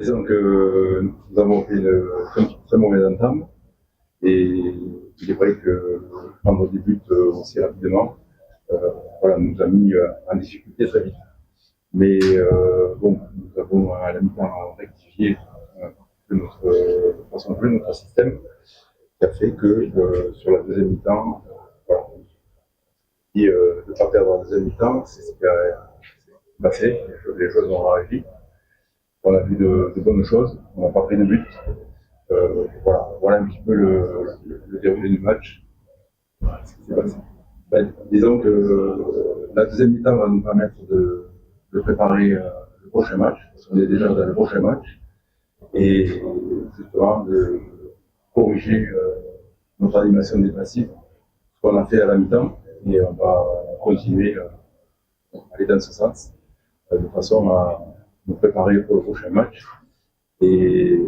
Disons que nous avons fait une très mauvaise entame et il est vrai que prendre des buts aussi rapidement voilà, nous a mis en difficulté très vite. Mais bon, nous avons à la mi-temps rectifié notre façon de jouer, notre système, qui a fait que sur la deuxième mi-temps, voilà, et de ne pas perdre la deuxième mi-temps, c'est ce qui a passé. Les joueurs ont réagi. On a vu de bonnes choses, on n'a pas pris de but. Voilà un petit peu le déroulé du match, ce qui s'est passé. Ben, disons que la deuxième mi-temps va nous permettre de préparer le prochain match, parce qu'on est déjà dans le prochain match, et justement de corriger notre animation défensive, ce qu'on a fait à la mi-temps, et on va continuer à aller dans ce sens, de façon à nous préparer pour le prochain match. Et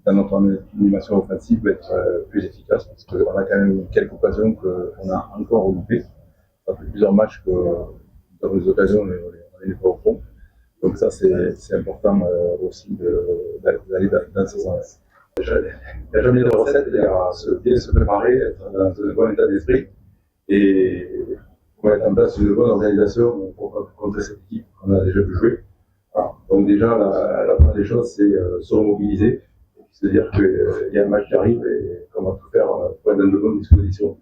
dans notre animation offensive, être plus efficace, parce qu'on a quand même quelques occasions qu'on a encore loupées. Ça fait plusieurs matchs que dans les occasions, on n'est pas au fond. Donc ça, c'est important aussi d'aller dans ce sens. Il n'y a jamais de recette, il y a bien se préparer, être dans un bon état d'esprit et mettre en place une bonne organisation pour contrer cette équipe qu'on a déjà vu jouer. Voilà. Donc déjà, la première des choses, c'est se remobiliser, c'est-à-dire qu'il y a un match qui arrive et qu'on va tout faire pour être dans de bonnes dispositions.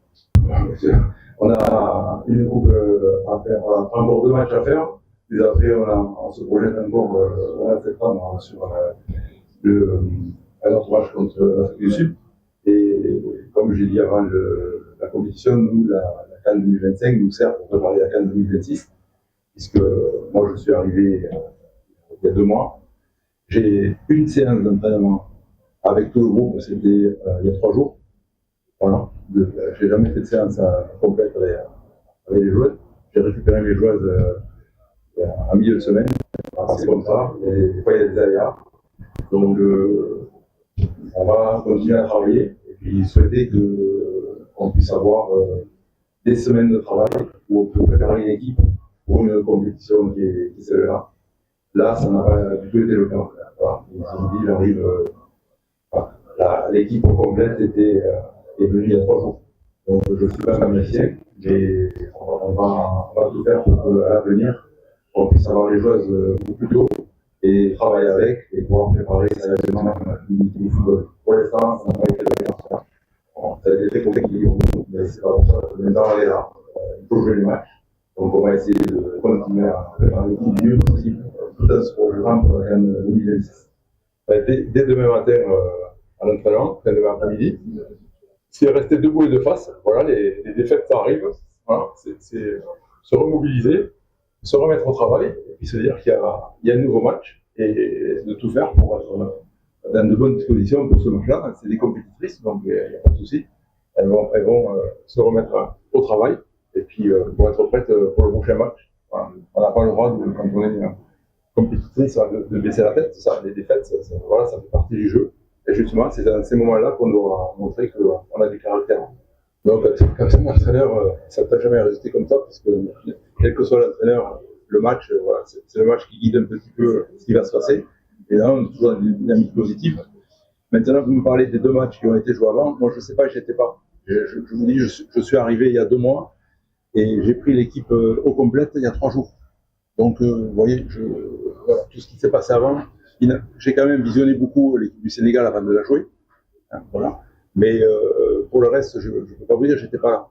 On a une coupe à faire, encore 2 matchs à faire, puis après on se projette encore au mois de septembre sur un autre match contre l'Afrique du Sud. Et comme j'ai dit avant la compétition, nous, la CAN 2025 nous sert pour préparer la CAN 2026, puisque moi je suis arrivé il y a 2 mois. J'ai une séance d'entraînement avec tout le groupe, c'était il y a 3 jours. Voilà. J'ai jamais fait de séance complète avec les joueuses. J'ai récupéré les joueuses en milieu de semaine. C'est comme ça. Et des fois, il y a des aléas. Donc, on va continuer à travailler et puis souhaiter qu'on puisse avoir des semaines de travail où on peut préparer une équipe pour une compétition qui est celle-là. Là, ça n'a pas du tout été le cas. Voilà. Aujourd'hui, j'arrive. L'équipe complète est venue il y a 3 jours. Donc je ne suis pas magicien, mais on va tout faire pour qu'à l'avenir, on puisse avoir les joueuses beaucoup plus tôt et travailler avec et pouvoir préparer sérieusement le football. Pour l'instant, on n'a pas été là. Bon, ça a été très compliqué, mais c'est pas pour ça. Maintenant, on est là. Il faut jouer les matchs. Donc on va essayer de continuer à préparer l'équipe du mieux possible, tout en se projetant pour la CAN 2026. Dès demain matin, à l'entraînement, demain après-midi, s'il est resté debout et de face, voilà, les défaites, ça arrive. Voilà, c'est se remobiliser, se remettre au travail, et puis se dire qu'il y a un nouveau match, et de tout faire pour être dans de bonnes dispositions pour ce match-là. C'est des compétitrices, donc il n'y a pas de souci. Elles vont se remettre au travail, et puis pour être prêtes pour le prochain match. Voilà. On n'a pas le droit, quand on est compétitrice, de baisser la tête. Ça, les défaites, voilà, ça fait partie du jeu. Et justement, c'est dans ces moments-là qu'on doit montrer qu'on a du caractère. Donc, quand un entraîneur, ça ne peut jamais résister comme ça, parce que quel que soit l'entraîneur, le match, voilà, c'est le match qui guide un petit peu ce qui va se passer. Et là, on est toujours dans une dynamique positive. Maintenant, vous me parlez des 2 matchs qui ont été joués avant. Moi, je ne sais pas, j'y étais pas. Je vous dis, je suis arrivé il y a 2 mois et j'ai pris l'équipe au complète il y a 3 jours. Donc, vous voyez, voilà, tout ce qui s'est passé avant, j'ai quand même visionné beaucoup l'équipe du Sénégal avant de la jouer. Hein, voilà. Mais pour le reste, je ne peux pas vous dire, j'étais pas là.